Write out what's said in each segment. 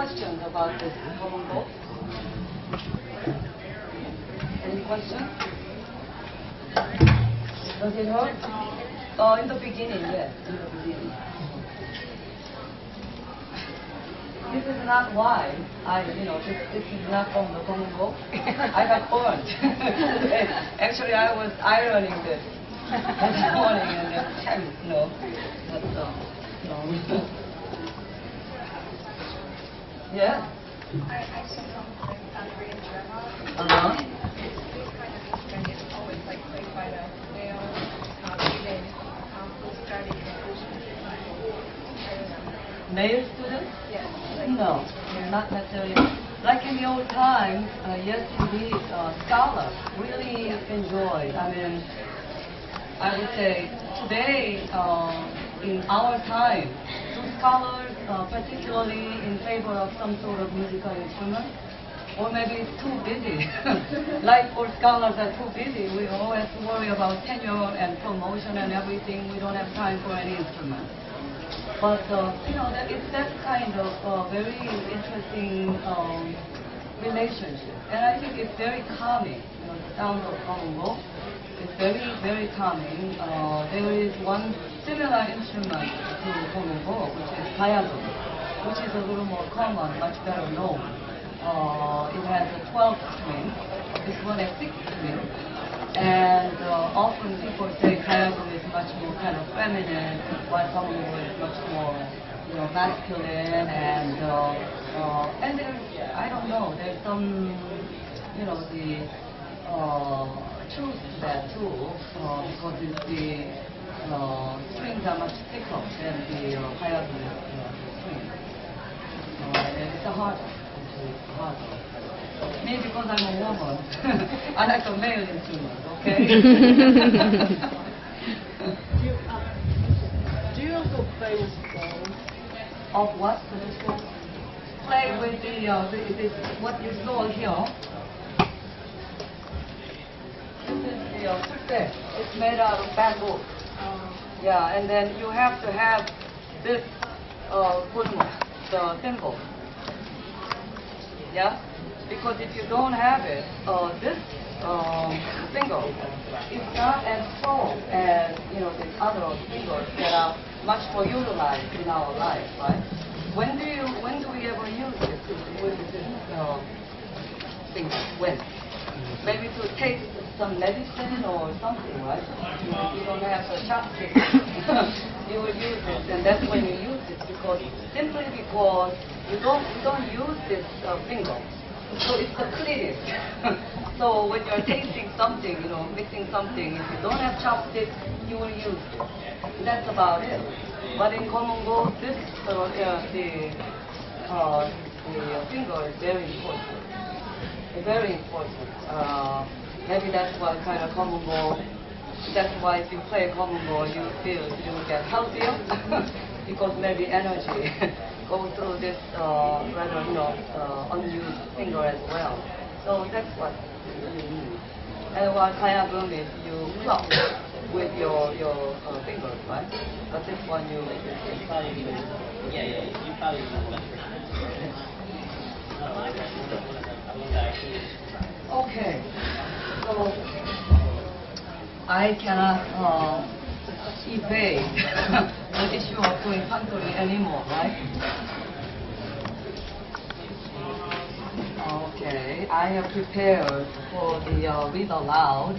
questions about this Geomungo? Any questions? Does it hurt? In the beginning, yes, in the beginning. This is not why this is not from the Geomungo. I got burned. Actually, I was ironing this this morning, and then, but no. Yeah. I see something country in general. Uh-huh. This kind of instrument is always like played by the male student who studies English. Male students? Yes. No, not necessarily. Like in the old times, yes, indeed, scholars really enjoyed. I mean, I would say today, in our time, do scholars particularly in favor of some sort of musical instrument? Or maybe it's too busy. Like for scholars are too busy. We always worry about tenure and promotion and everything. We don't have time for any instrument. But, it's that kind of very interesting relationship. And I think it's very calming. The sound of Geomungo is very, very calming. There is one similar instrument to Geomungo, which is Gayagum, which is a little more common, much better known. It has a 12th string. This one has 6 strings. And often people say Gayagum is much more kind of feminine, while Geomungo is much more, masculine. And there's, I don't know, there's some, the truth to that too, because the strings are much thicker than the Gayagum strings. It's a harder. Maybe because I'm a woman, I like a male instrument, okay? Do you also play with balls? Of what? Play with this, what you saw here. This is the sulte. It's made out of bamboo. Yeah, and then you have to have this the thimble. Yeah? Because if you don't have it, this finger is not as strong as the other fingers that are much more utilized in our life, right? When do we ever use this with this finger? When? Maybe to taste some medicine or something, right? You don't have a chopstick. You will use it, and that's when you use it, simply because you don't use this finger. So it's a cleaning. So when you're tasting something, mixing something, if you don't have chopsticks, you will use it. That's about it. But in Geomungo, this the finger is very important. Very important. Maybe that's why kind of Geomungo. That's why if you play Geomungo, you feel you will get healthier because maybe energy goes through this rather unused finger as well. So that's what you really need. And while Gayagum is you pluck with your fingers, right? But this one you probably use. Yeah, you probably use Okay, so I cannot evade the issue of doing pantori anymore, right? Okay, I have prepared for the read aloud.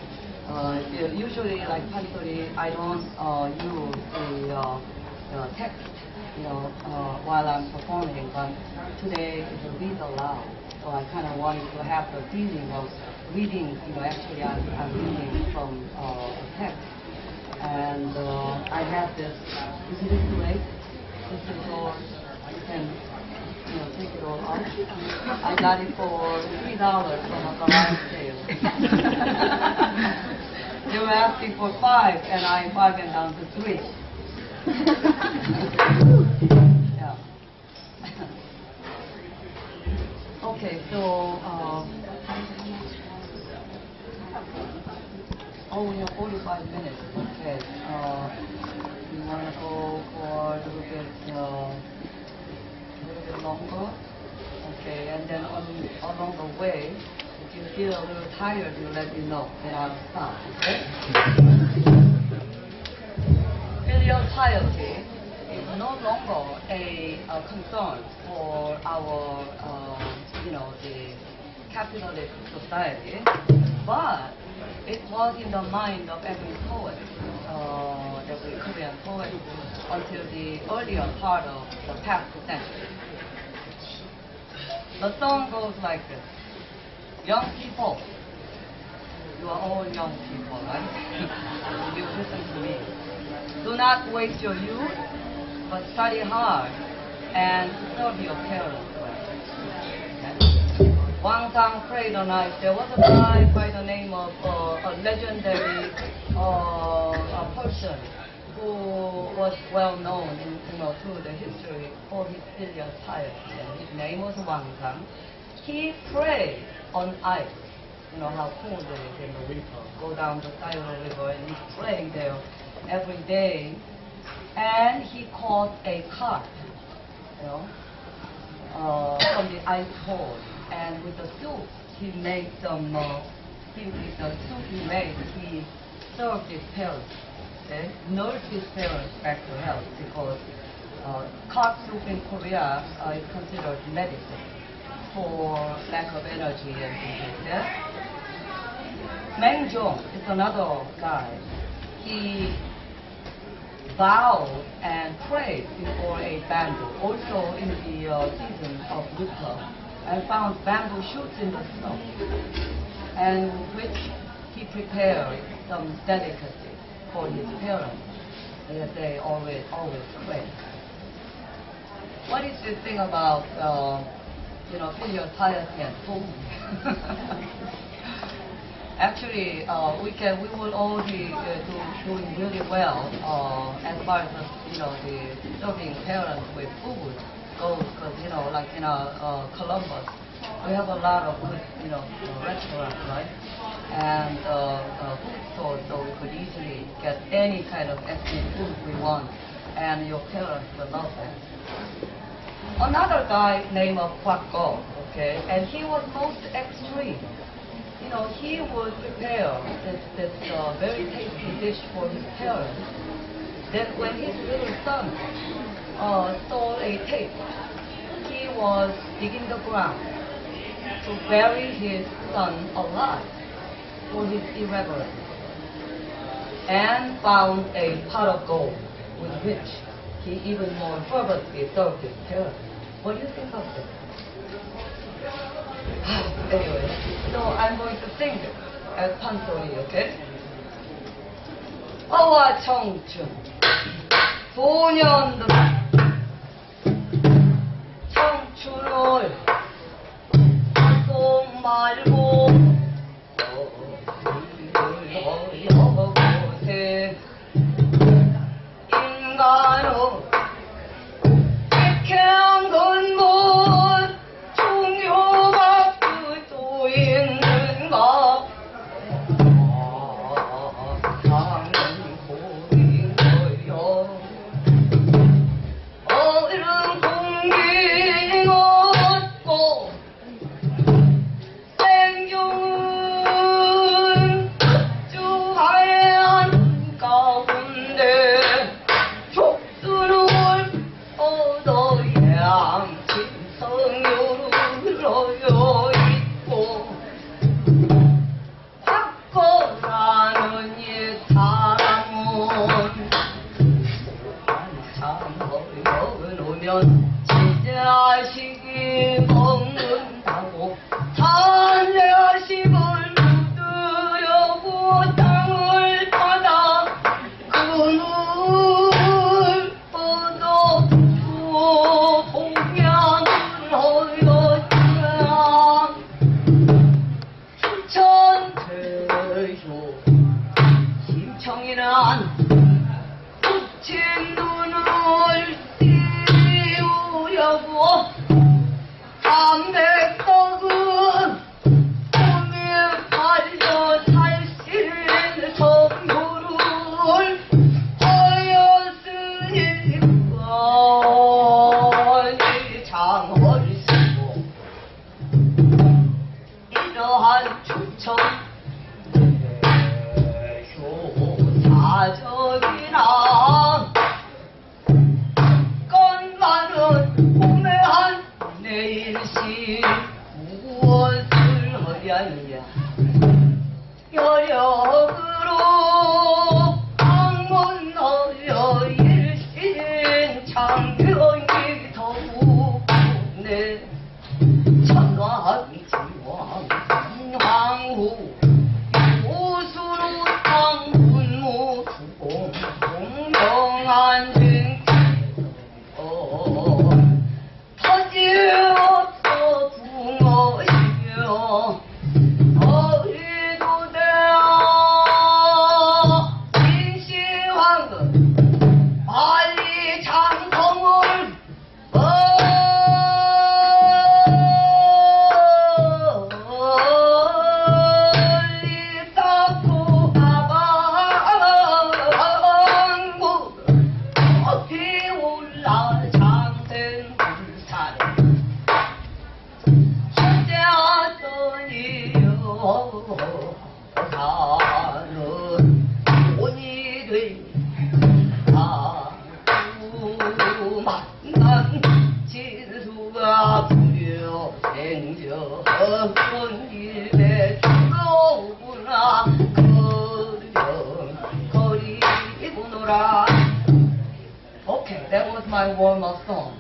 Usually, like pantori, I don't use the text, while I'm performing, but today is a read aloud. So I kind of wanted to have the feeling of reading, actually I'm reading from a text. And I have this, is it great? This is all, you can, take it all off. I got it for $3 from a garage sale. They were asking for 5, and I bargained down to 3. Yeah. Okay, so, we have 45 minutes. Okay. You want to go for a little bit longer? Okay, and then along the way, if you feel a little tired, you let me know, then I'll stop. Okay? Filial piety is no longer a concern for our, the capitalist society, but it was in the mind of every poet, every Korean poet, until the earlier part of the past century. The song goes like this. Young people, you are all young people, right? You listen to me. Do not waste your youth, but study hard and serve your parents well. Okay? Wang Sang prayed on ice. There was a guy by the name of a legendary person who was well known through the history for his filial piety. And his name was Wang Sang. He prayed on ice. You know how cold it is in the winter. Go down the side of the river and he's praying there every day. And he caught a carp, from the ice hole. And with the soup he made some, with the soup he made, he served his parents. Okay? Nursed his parents back to health because carp soup in Korea is considered medicine for lack of energy and things like that. Sanjo is another guy. He vowed and prayed before a bamboo, also in the season of winter, and found bamboo shoots in the snow, and with which he prepared some delicacy for his parents, as they always pray. What is this thing about filial piety and food? Actually, we will all be doing really well as far as the serving parents with food goes, because like in Columbus, we have a lot of good restaurants, right? And food stores, so we could easily get any kind of ethnic food we want, and your parents will love that. Another guy named Kwak-go, okay, and he was most extreme. He would prepare this very tasty dish for his parents. Then when his little son stole a tape, he was digging the ground to bury his son alive for his irreverence, and found a pot of gold with which he even more fervently served his parents. What do you think of this? Anyway, so I'm going to sing it as Pansori, okay? 어와 청춘 소년들 청춘을 속 말고 곳에 인간은 백향 건곳 중요가 그도 있는가 사는 고인 거여 어른 공기 얻고 생존 주하얀 가운데 족수를 얻어 양심성유를 놓여 있고 바꿔라는 이 사람은 한참 먹어놓으면 자식이 먹는다고 자식을 두드려고 땅을 받아 그늘 뻗어 봉양을 허였다 추천되요 심청이란 붙인 눈을 띄우려고 담백덕은 꿈에 팔려 살신 성유를 하였으니까 이 장을 쓰고 사적이나 건반은 구매한 내일시 무엇을 하랴냐 여력으로 방문 넣여 일신 장경이 더욱 내 천왕 지왕 인황후 오수로 당분무 주공 공명한 증 터질 없어 붕어시며 어리도 되어 인시황은 빨리 장성을 멀리 쌓고 가방구 높이 올라 장생 불산에 혼자더니요 사는 돈이 된다 만난 진수가 부려 생전 일에 들어오구나 거리고 놀아. Okay, that was my warm-up song.